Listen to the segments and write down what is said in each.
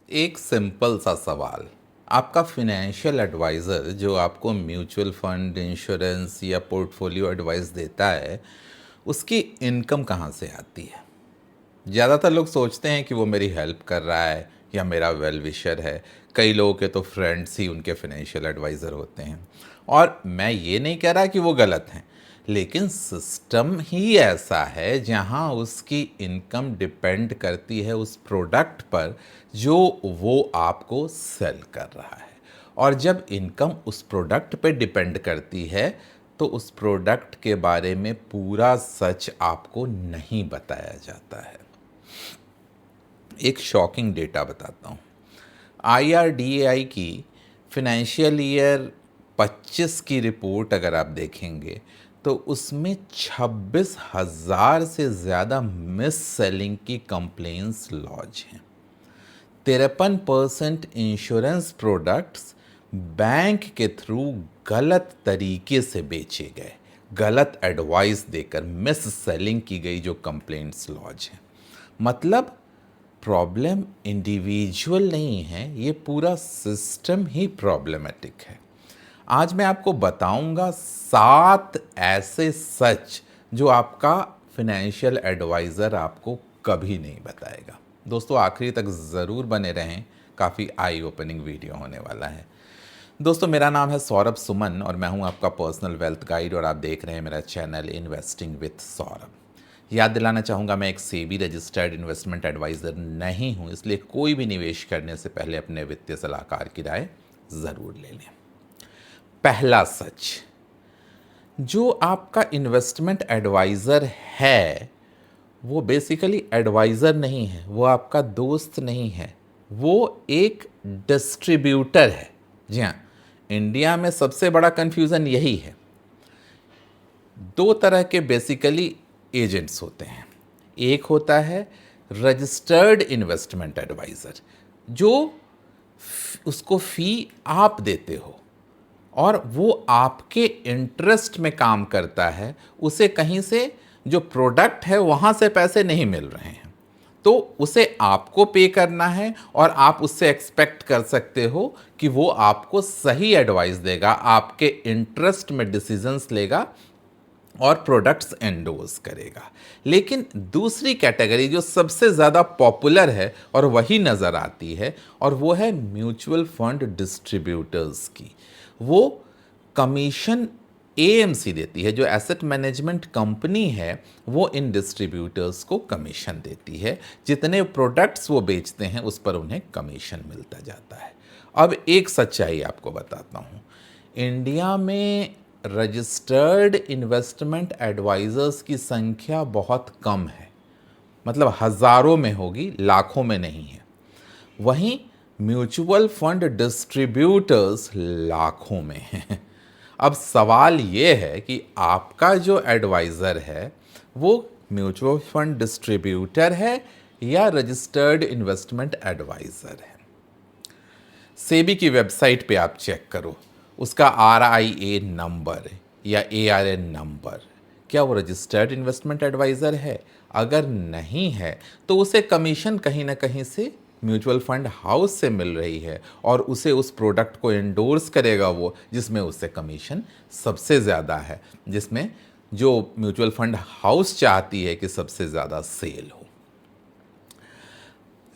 एक सिंपल सा सवाल। आपका फाइनेंशियल एडवाइज़र जो आपको म्यूचुअल फंड, इंश्योरेंस या पोर्टफोलियो एडवाइस देता है, उसकी इनकम कहाँ से आती है? ज़्यादातर लोग सोचते हैं कि वो मेरी हेल्प कर रहा है या मेरा वेल विशर है। कई लोगों के तो फ्रेंड्स ही उनके फाइनेंशियल एडवाइज़र होते हैं। और मैं ये नहीं कह रहा कि वो गलत हैं, लेकिन सिस्टम ही ऐसा है जहाँ उसकी इनकम डिपेंड करती है उस प्रोडक्ट पर जो वो आपको सेल कर रहा है। और जब इनकम उस प्रोडक्ट पे डिपेंड करती है तो उस प्रोडक्ट के बारे में पूरा सच आपको नहीं बताया जाता है। एक शॉकिंग डेटा बताता हूँ। IRDAI की फिनेंशियल ईयर 25 की रिपोर्ट अगर आप देखेंगे तो उसमें 26,000 से ज़्यादा मिस सेलिंग की कंप्लेंट्स लॉन्च हैं। 53% इंश्योरेंस प्रोडक्ट्स बैंक के थ्रू गलत तरीके से बेचे गए, गलत एडवाइस देकर मिस सेलिंग की गई जो कंप्लेंट्स लॉन्च हैं। मतलब प्रॉब्लम इंडिविजुअल नहीं है, ये पूरा सिस्टम ही प्रॉब्लमेटिक है। आज मैं आपको बताऊंगा 7 ऐसे सच जो आपका फाइनेंशियल एडवाइज़र आपको कभी नहीं बताएगा। दोस्तों आखिरी तक ज़रूर बने रहें, काफ़ी आई ओपनिंग वीडियो होने वाला है। दोस्तों मेरा नाम है सौरभ सुमन और मैं हूं आपका पर्सनल वेल्थ गाइड और आप देख रहे हैं मेरा चैनल इन्वेस्टिंग विथ सौरभ। याद दिलाना चाहूँगा मैं एक सेबी रजिस्टर्ड इन्वेस्टमेंट एडवाइज़र नहीं हूँ, इसलिए कोई भी निवेश करने से पहले अपने वित्तीय सलाहकार की राय ज़रूर ले लें। पहला सच, जो आपका इन्वेस्टमेंट एडवाइज़र है वो बेसिकली एडवाइज़र नहीं है, वो आपका दोस्त नहीं है, वो एक डिस्ट्रीब्यूटर है। जी हाँ, इंडिया में सबसे बड़ा कन्फ्यूज़न यही है। दो तरह के बेसिकली एजेंट्स होते हैं। एक होता है रजिस्टर्ड इन्वेस्टमेंट एडवाइज़र, जो उसको फ़ी आप देते हो और वो आपके इंटरेस्ट में काम करता है, उसे कहीं से जो प्रोडक्ट है वहाँ से पैसे नहीं मिल रहे हैं, तो उसे आपको पे करना है और आप उससे एक्सपेक्ट कर सकते हो कि वो आपको सही एडवाइस देगा, आपके इंटरेस्ट में डिसीजंस लेगा और प्रोडक्ट्स एंडोर्स करेगा। लेकिन दूसरी कैटेगरी जो सबसे ज़्यादा पॉपुलर है और वही नज़र आती है, और वो है म्यूचुअल फंड डिस्ट्रीब्यूटर्स की। वो कमीशन AMC देती है, जो एसेट मैनेजमेंट कंपनी है, वो इन डिस्ट्रीब्यूटर्स को कमीशन देती है। जितने प्रोडक्ट्स वो बेचते हैं उस पर उन्हें कमीशन मिलता जाता है। अब एक सच्चाई आपको बताता हूँ। इंडिया में रजिस्टर्ड इन्वेस्टमेंट एडवाइज़र्स की संख्या बहुत कम है, मतलब हज़ारों में होगी, लाखों में नहीं है। वहीं म्यूचुअल फंड डिस्ट्रीब्यूटर्स लाखों में हैं। अब सवाल ये है कि आपका जो एडवाइज़र है वो म्यूचुअल फंड डिस्ट्रीब्यूटर है या रजिस्टर्ड इन्वेस्टमेंट एडवाइज़र है। सेबी की वेबसाइट पे आप चेक करो, उसका RIA नंबर या ARN नंबर, क्या वो रजिस्टर्ड इन्वेस्टमेंट एडवाइज़र है? अगर नहीं है तो उसे कमीशन कहीं ना कहीं से म्यूचुअल फंड हाउस से मिल रही है और उसे उस प्रोडक्ट को एंडोर्स करेगा वो जिसमें उससे कमीशन सबसे ज़्यादा है, जिसमें जो म्यूचुअल फंड हाउस चाहती है कि सबसे ज़्यादा सेल हो।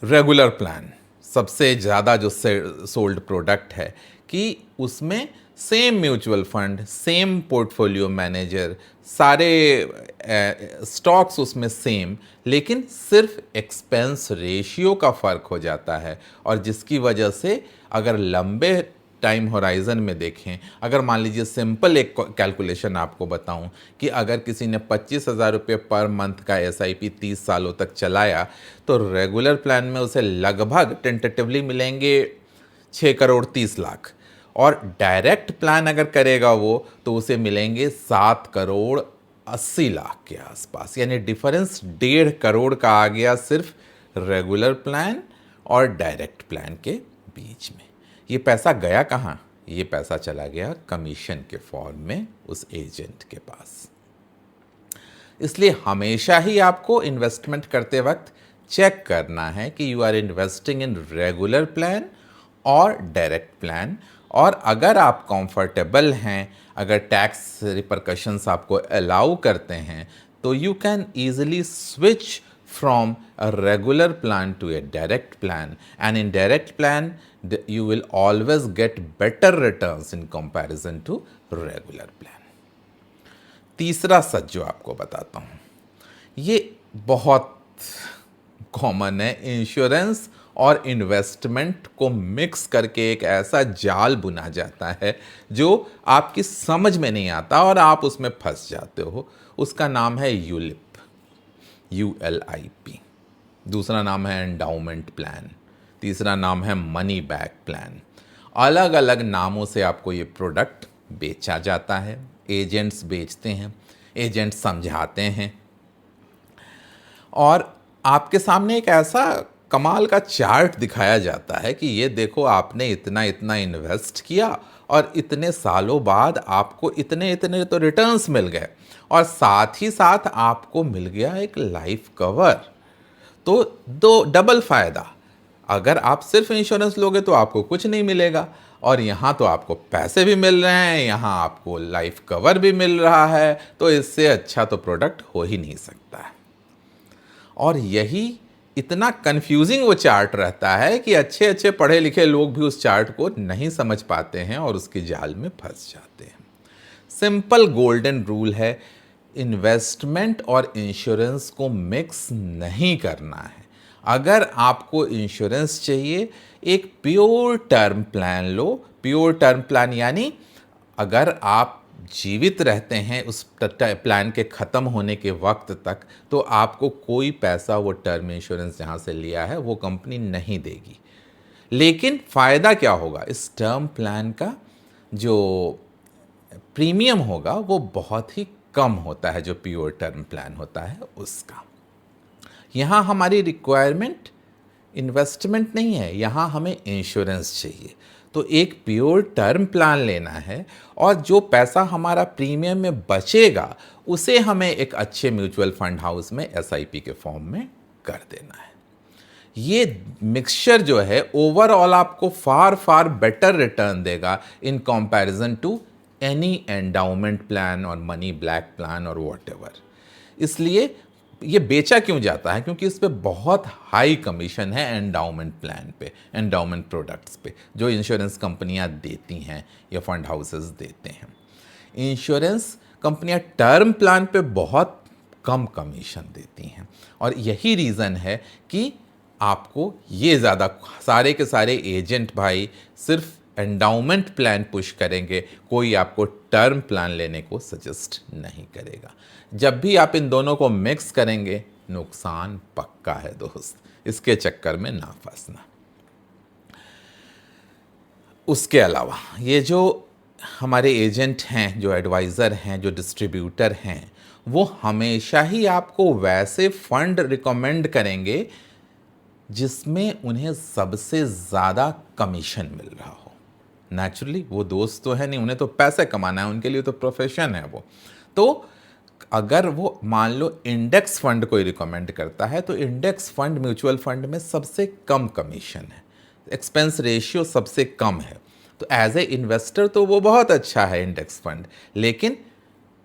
रेगुलर प्लान सबसे ज़्यादा जो सोल्ड प्रोडक्ट है कि उसमें same mutual fund, same portfolio manager, सारे स्टॉक्स उसमें सेम, लेकिन सिर्फ एक्सपेंस रेशियो का फ़र्क हो जाता है। और जिसकी वजह से अगर लंबे टाइम होराइज़न में देखें, अगर मान लीजिए सिंपल एक कैलकुलेशन आपको बताऊं कि अगर किसी ने 25,000 रुपये पर मंथ का SIP 30 सालों तक चलाया तो रेगुलर प्लान में उसे लगभग टेंटेटिवली मिलेंगे 6 करोड़ 30 लाख, और डायरेक्ट प्लान अगर करेगा वो तो उसे मिलेंगे 7 करोड़ 80 लाख के आसपास। यानी डिफरेंस 1.5 करोड़ का आ गया सिर्फ रेगुलर प्लान और डायरेक्ट प्लान के बीच में। ये पैसा गया कहाँ? ये पैसा चला गया कमीशन के फॉर्म में उस एजेंट के पास। इसलिए हमेशा ही आपको इन्वेस्टमेंट करते वक्त चेक करना है कि you are investing in regular plan और डायरेक्ट प्लान, और अगर आप कंफर्टेबल हैं, अगर टैक्स रिपरकशंस आपको अलाउ करते हैं, तो you can easily switch from a regular plan to a direct plan, and in direct plan you will always get better returns in comparison to regular plan. तीसरा सच जो आपको बताता हूँ, ये बहुत कॉमन है। इंश्योरेंस और इन्वेस्टमेंट को मिक्स करके एक ऐसा जाल बुना जाता है जो आपकी समझ में नहीं आता और आप उसमें फंस जाते हो। उसका नाम है यूलिप, ULIP। दूसरा नाम है एंडाउमेंट प्लान, तीसरा नाम है मनी बैक प्लान। अलग अलग नामों से आपको ये प्रोडक्ट बेचा जाता है, एजेंट्स बेचते हैं, एजेंट्स समझाते हैं, और आपके सामने एक ऐसा कमाल का चार्ट दिखाया जाता है कि ये देखो आपने इतना इतना इन्वेस्ट किया और इतने सालों बाद आपको इतने इतने तो रिटर्न्स मिल गए, और साथ ही साथ आपको मिल गया एक लाइफ कवर। तो दो डबल फ़ायदा। अगर आप सिर्फ इंश्योरेंस लोगे तो आपको कुछ नहीं मिलेगा, और यहाँ तो आपको पैसे भी मिल रहे हैं, यहाँ आपको लाइफ कवर भी मिल रहा है, तो इससे अच्छा तो प्रोडक्ट हो ही नहीं सकता है। और यही इतना कंफ्यूजिंग वो चार्ट रहता है कि अच्छे अच्छे पढ़े लिखे लोग भी उस चार्ट को नहीं समझ पाते हैं और उसके जाल में फंस जाते हैं। सिंपल गोल्डन रूल है, इन्वेस्टमेंट और इंश्योरेंस को मिक्स नहीं करना है। अगर आपको इंश्योरेंस चाहिए, एक प्योर टर्म प्लान लो। प्योर टर्म प्लान यानी अगर आप जीवित रहते हैं उस प्लान के ख़त्म होने के वक्त तक, तो आपको कोई पैसा वो टर्म इंश्योरेंस जहाँ से लिया है वो कंपनी नहीं देगी। लेकिन फ़ायदा क्या होगा, इस टर्म प्लान का जो प्रीमियम होगा वो बहुत ही कम होता है, जो प्योर टर्म प्लान होता है उसका। यहाँ हमारी रिक्वायरमेंट इन्वेस्टमेंट नहीं है, यहाँ हमें इंश्योरेंस चाहिए। तो एक प्योर टर्म प्लान लेना है, और जो पैसा हमारा प्रीमियम में बचेगा उसे हमें एक अच्छे म्यूचुअल फंड हाउस में SIP के फॉर्म में कर देना है। ये मिक्सचर जो है ओवरऑल आपको फार फार बेटर रिटर्न देगा in comparison to any endowment plan और मनी ब्लैक प्लान और व्हाटएवर। इसलिए ये बेचा क्यों जाता है, क्योंकि इस पे बहुत हाई कमीशन है एंडाउमेंट प्लान पे, एंडाउमेंट प्रोडक्ट्स पे, जो इंश्योरेंस कंपनियां देती हैं या फंड हाउसेस देते हैं। इंश्योरेंस कंपनियां टर्म प्लान पे बहुत कम कमीशन देती हैं, और यही रीज़न है कि आपको ये ज़्यादा सारे के सारे एजेंट भाई सिर्फ एंडाउमेंट प्लान पुश करेंगे, कोई आपको टर्म प्लान लेने को सजेस्ट नहीं करेगा। जब भी आप इन दोनों को मिक्स करेंगे नुकसान पक्का है दोस्त, इसके चक्कर में ना फंसना। उसके अलावा ये जो हमारे एजेंट हैं, जो एडवाइज़र हैं, जो डिस्ट्रीब्यूटर हैं, वो हमेशा ही आपको वैसे फंड रिकमेंड करेंगे जिसमें उन्हें सबसे ज़्यादा कमीशन मिल रहा हो। नेचुरली वो दोस्त तो है नहीं, उन्हें तो पैसे कमाना है, उनके लिए तो प्रोफेशन है वो। तो अगर वो मान लो इंडेक्स फंड कोई रिकमेंड करता है, तो इंडेक्स फंड म्यूचुअल फंड में सबसे कम कमीशन है, एक्सपेंस रेशियो सबसे कम है। तो एज ए इन्वेस्टर तो वो बहुत अच्छा है इंडेक्स फंड, लेकिन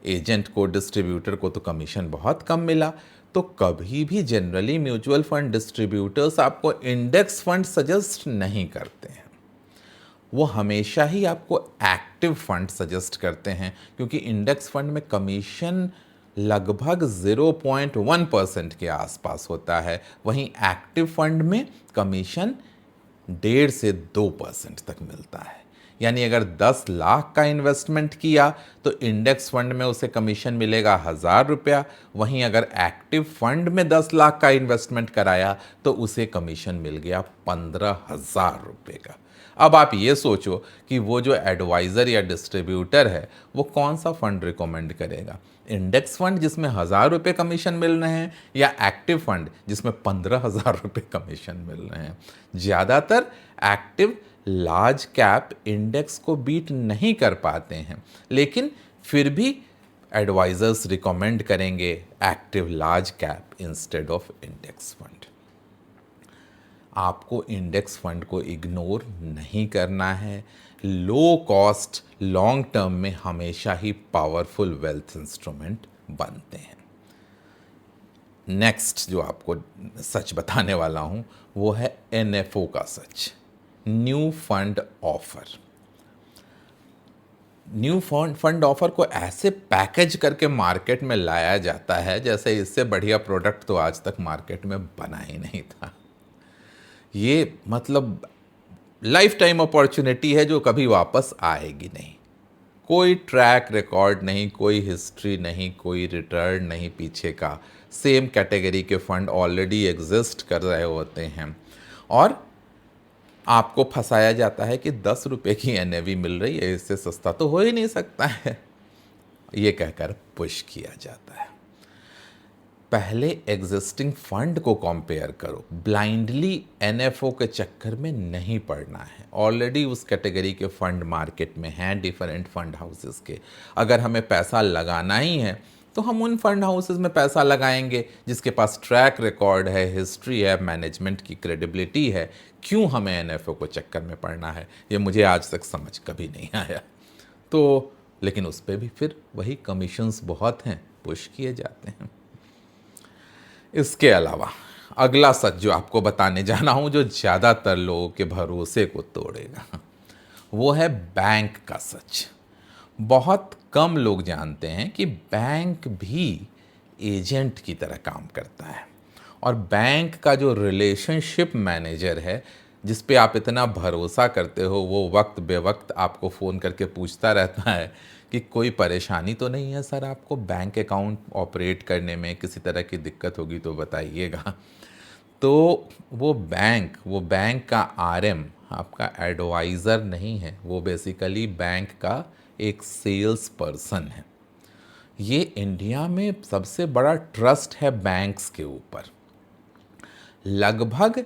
एजेंट को, डिस्ट्रीब्यूटर को तो कमीशन बहुत कम मिला। तो कभी भी जनरली म्यूचुअल फंड डिस्ट्रीब्यूटर्स आपको इंडेक्स फंड सजेस्ट नहीं करते हैं, वो हमेशा ही आपको एक्टिव फंड सजेस्ट करते हैं, क्योंकि इंडेक्स फंड में कमीशन लगभग 0.1% के आसपास होता है, वहीं एक्टिव फंड में कमीशन 1.5 से 2% तक मिलता है। यानी अगर 10 लाख का इन्वेस्टमेंट किया तो इंडेक्स फंड में उसे कमीशन मिलेगा 1000 रुपया, वहीं अगर एक्टिव फंड में 10 लाख का इन्वेस्टमेंट कराया तो उसे कमीशन मिल गया 15,000 रुपये का। अब आप ये सोचो कि वो जो एडवाइज़र या डिस्ट्रीब्यूटर है वो कौन सा फंड रिकमेंड करेगा, इंडेक्स फंड जिसमें 1000 रुपये कमीशन मिल रहे हैं, या एक्टिव फंड जिसमें 15,000 रुपये कमीशन मिल रहे हैं। ज़्यादातर एक्टिव लार्ज कैप इंडेक्स को बीट नहीं कर पाते हैं, लेकिन फिर भी एडवाइजर्स रिकमेंड करेंगे active large cap instead of index fund. आपको इंडेक्स फंड को इग्नोर नहीं करना है। लो कॉस्ट लॉन्ग टर्म में हमेशा ही पावरफुल वेल्थ इंस्ट्रूमेंट बनते हैं। नेक्स्ट जो आपको सच बताने वाला हूं वो है एनएफओ का सच, new fund offer. New fund offer को ऐसे पैकेज करके मार्केट में लाया जाता है जैसे इससे बढ़िया प्रोडक्ट तो आज तक मार्केट में बना ही नहीं था। ये मतलब लाइफ टाइम अपॉर्चुनिटी है जो कभी वापस आएगी नहीं। कोई ट्रैक रिकॉर्ड नहीं, कोई हिस्ट्री नहीं, कोई रिटर्न नहीं पीछे का। सेम कैटेगरी के फंड ऑलरेडी एग्जिस्ट कर रहे होते हैं और आपको फंसाया जाता है कि 10 रुपये की एनएवी मिल रही है, इससे सस्ता तो हो ही नहीं सकता है, ये कहकर पुश किया जाता है। पहले एग्जिस्टिंग फंड को कंपेयर करो, ब्लाइंडली एनएफओ के चक्कर में नहीं पड़ना है। ऑलरेडी उस कैटेगरी के फंड मार्केट में हैं, डिफरेंट फंड हाउसेस के। अगर हमें पैसा लगाना ही है तो हम उन फंड हाउसेस में पैसा लगाएंगे जिसके पास ट्रैक रिकॉर्ड है, हिस्ट्री है, मैनेजमेंट की क्रेडिबिलिटी है। क्यों हमें एनएफओ को चक्कर में पड़ना है, ये मुझे आज तक समझ कभी नहीं आया। तो लेकिन उस पर भी फिर वही कमीशंस बहुत हैं, पुश किए जाते हैं। इसके अलावा अगला सच जो आपको बताने जाना हूं, जो ज़्यादातर लोगों के भरोसे को तोड़ेगा, वो है बैंक का सच। बहुत कम लोग जानते हैं कि बैंक भी एजेंट की तरह काम करता है और बैंक का जो रिलेशनशिप मैनेजर है, जिस पे आप इतना भरोसा करते हो, वो वक्त बेवक्त आपको फ़ोन करके पूछता रहता है कि कोई परेशानी तो नहीं है सर, आपको बैंक अकाउंट ऑपरेट करने में किसी तरह की दिक्कत होगी तो बताइएगा। तो वो बैंक का आरएम आपका एडवाइज़र नहीं है, वो बेसिकली बैंक का एक सेल्स पर्सन है। ये इंडिया में सबसे बड़ा ट्रस्ट है बैंक्स के ऊपर। लगभग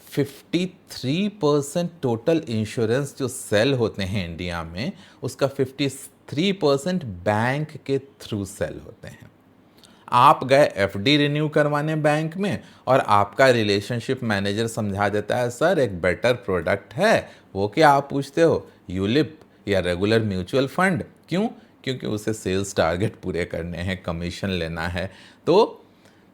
53% टोटल इंश्योरेंस जो सेल होते हैं इंडिया में, उसका 53% बैंक के थ्रू सेल होते हैं। आप गए एफडी रिन्यू करवाने बैंक में और आपका रिलेशनशिप मैनेजर समझा देता है सर एक बेटर प्रोडक्ट है, वो क्या आप पूछते हो, यूलिप या रेगुलर म्यूचुअल फंड। क्यों? क्योंकि उसे सेल्स टारगेट पूरे करने हैं, कमीशन लेना है। तो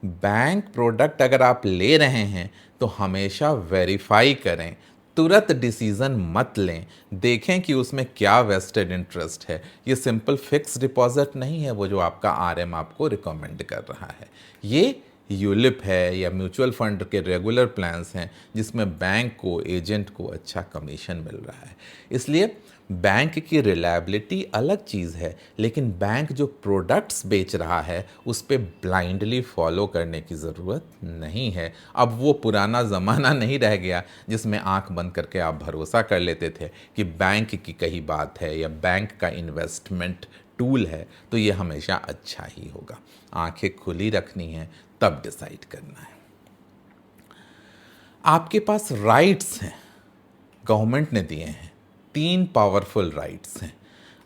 बैंक प्रोडक्ट अगर आप ले रहे हैं तो हमेशा वेरीफाई करें, तुरंत डिसीज़न मत लें, देखें कि उसमें क्या वेस्टेड इंटरेस्ट है। ये सिंपल फिक्स डिपॉजिट नहीं है वो जो आपका आरएम आपको रिकमेंड कर रहा है। ये यूलिप है या म्यूचुअल फंड के रेगुलर प्लान्स हैं जिसमें बैंक को, एजेंट को अच्छा कमीशन मिल रहा है। इसलिए बैंक की रिलायबिलिटी अलग चीज़ है, लेकिन बैंक जो प्रोडक्ट्स बेच रहा है उस पर ब्लाइंडली फॉलो करने की ज़रूरत नहीं है। अब वो पुराना ज़माना नहीं रह गया जिसमें आंख बंद करके आप भरोसा कर लेते थे कि बैंक की कही बात है या बैंक का इन्वेस्टमेंट टूल है तो ये हमेशा अच्छा ही होगा। आंखें खुली रखनी है, तब डिसाइड करना है। आपके पास राइट्स हैं, गवर्नमेंट ने दिए हैं, 3 पावरफुल राइट्स हैं।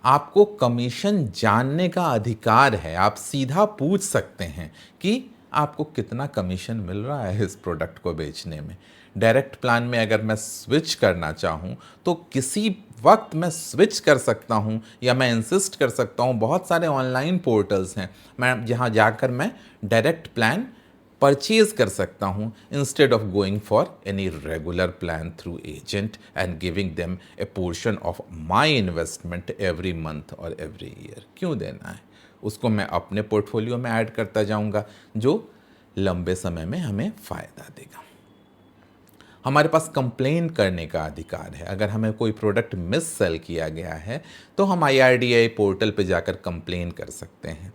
आपको कमीशन जानने का अधिकार है। आप सीधा पूछ सकते हैं कि आपको कितना कमीशन मिल रहा है इस प्रोडक्ट को बेचने में। डायरेक्ट प्लान में अगर मैं स्विच करना चाहूँ तो किसी वक्त मैं स्विच कर सकता हूँ या मैं इंसिस्ट कर सकता हूँ। बहुत सारे ऑनलाइन पोर्टल्स हैं मैं जहाँ जाकर मैं डायरेक्ट प्लान परचेज कर सकता हूँ instead of going for any regular plan through agent and giving them A portion of my investment every month और एवरी ईयर। क्यों देना है? उसको मैं अपने पोर्टफोलियो में ऐड करता जाऊँगा जो लंबे समय में हमें फ़ायदा देगा। हमारे पास कंप्लेन करने का अधिकार है। अगर हमें कोई प्रोडक्ट मिस सेल किया गया है तो हम IRDAI पोर्टल पे जाकर कंप्लेन कर सकते हैं।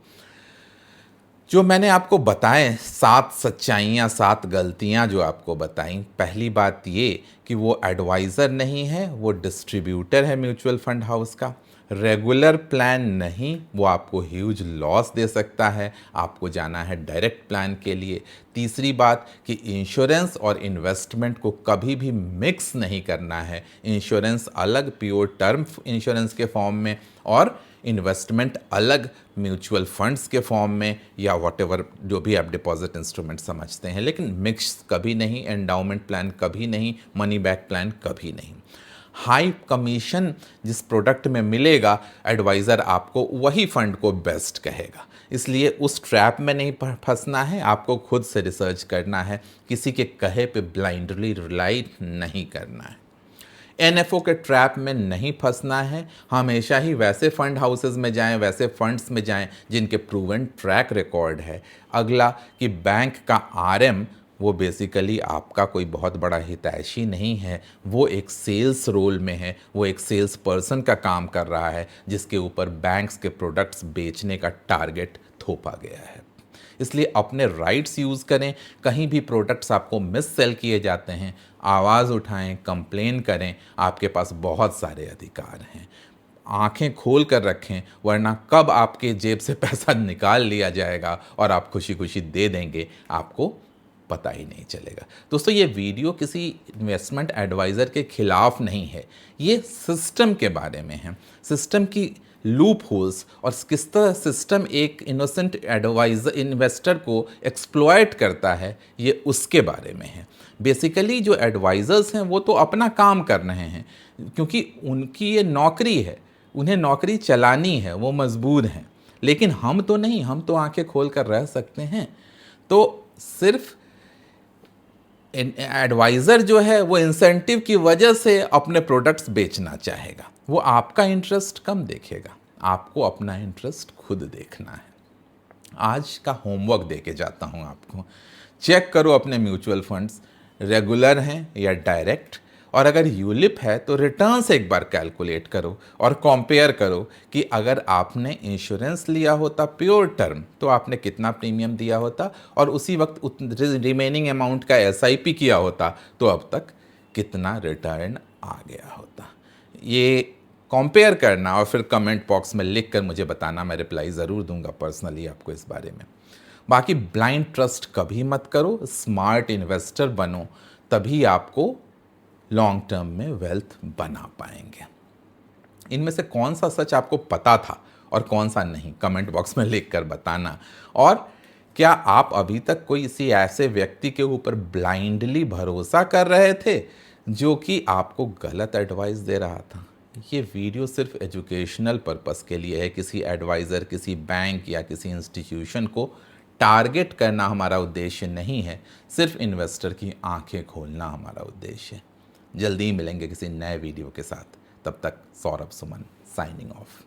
जो मैंने आपको बताएं 7 सच्चाइयाँ, 7 गलतियाँ जो आपको बताई, पहली बात ये कि वो एडवाइज़र नहीं है, वो डिस्ट्रीब्यूटर है म्यूचुअल फंड हाउस का। रेगुलर प्लान नहीं, वो आपको ह्यूज लॉस दे सकता है। आपको जाना है डायरेक्ट प्लान के लिए। तीसरी बात कि इंश्योरेंस और इन्वेस्टमेंट को कभी भी मिक्स नहीं करना है। इंश्योरेंस अलग प्योर टर्म इंश्योरेंस के फॉर्म में और इन्वेस्टमेंट अलग म्यूचुअल फंड्स के फॉर्म में या वॉटेवर जो भी आप डिपॉजिट इंस्ट्रूमेंट समझते हैं, लेकिन मिक्स कभी नहीं, एंडाउमेंट प्लान कभी नहीं, मनी बैक प्लान कभी नहीं। हाई कमीशन जिस प्रोडक्ट में मिलेगा, एडवाइज़र आपको वही फंड को बेस्ट कहेगा, इसलिए उस ट्रैप में नहीं फंसना है। आपको खुद से रिसर्च करना है, किसी के कहे पे ब्लाइंडली रिलाई नहीं करना है। एनएफओ के ट्रैप में नहीं फंसना है। हमेशा ही वैसे फंड हाउसेस में जाएं, वैसे फंड्स में जाएं जिनके प्रूवन ट्रैक रिकॉर्ड है। अगला कि बैंक का आरएम वो बेसिकली आपका कोई बहुत बड़ा हितैषी नहीं है, वो एक सेल्स रोल में है, वो एक सेल्स पर्सन का काम कर रहा है जिसके ऊपर बैंक्स के प्रोडक्ट्स बेचने का टारगेट थोपा गया है। इसलिए अपने राइट्स यूज़ करें। कहीं भी प्रोडक्ट्स आपको मिस सेल किए जाते हैं, आवाज़ उठाएं, कंप्लेन करें। आपके पास बहुत सारे अधिकार हैं। आंखें खोल कर रखें, वरना कब आपके जेब से पैसा निकाल लिया जाएगा और आप खुशी खुशी दे देंगे, आपको पता ही नहीं चलेगा। दोस्तों, ये वीडियो किसी इन्वेस्टमेंट एडवाइज़र के खिलाफ नहीं है, ये सिस्टम के बारे में है। सिस्टम की लूप होल्स और किस तरह सिस्टम एक इनोसेंट एडवाइजर इन्वेस्टर को एक्सप्लॉयट करता है, ये उसके बारे में है। बेसिकली जो एडवाइज़र्स हैं वो तो अपना काम कर रहे हैं, क्योंकि उनकी ये नौकरी है, उन्हें नौकरी चलानी है, वो मजबूर हैं। लेकिन हम तो नहीं, हम तो आंखें खोल कर रह सकते हैं। तो सिर्फ एडवाइज़र जो है वो इंसेंटिव की वजह से अपने प्रोडक्ट्स बेचना चाहेगा, वो आपका इंटरेस्ट कम देखेगा। आपको अपना इंटरेस्ट खुद देखना है। आज का होमवर्क दे के जाता हूँ आपको। चेक करो अपने म्यूचुअल फंड्स रेगुलर हैं या डायरेक्ट, और अगर यूलिप है तो रिटर्न्स एक बार कैलकुलेट करो और कंपेयर करो कि अगर आपने इंश्योरेंस लिया होता प्योर टर्म तो आपने कितना प्रीमियम दिया होता, और उसी वक्त रिमेनिंग अमाउंट का एसआईपी किया होता तो अब तक कितना रिटर्न आ गया होता। ये कंपेयर करना और फिर कमेंट बॉक्स में लिख कर मुझे बताना, मैं रिप्लाई ज़रूर दूंगा पर्सनली आपको इस बारे में। बाकी ब्लाइंड ट्रस्ट कभी मत करो, स्मार्ट इन्वेस्टर बनो, तभी आपको लॉन्ग टर्म में वेल्थ बना पाएंगे। इनमें से कौन सा सच आपको पता था और कौन सा नहीं, कमेंट बॉक्स में लिख कर बताना। और क्या आप अभी तक कोई इसी ऐसे व्यक्ति के ऊपर ब्लाइंडली भरोसा कर रहे थे जो कि आपको गलत एडवाइस दे रहा था? ये वीडियो सिर्फ एजुकेशनल पर्पस के लिए है। किसी एडवाइज़र, किसी बैंक या किसी इंस्टीट्यूशन को टारगेट करना हमारा उद्देश्य नहीं है। सिर्फ इन्वेस्टर की आंखें खोलना हमारा उद्देश्य है। जल्दी ही मिलेंगे किसी नए वीडियो के साथ। तब तक सौरभ सुमन साइनिंग ऑफ।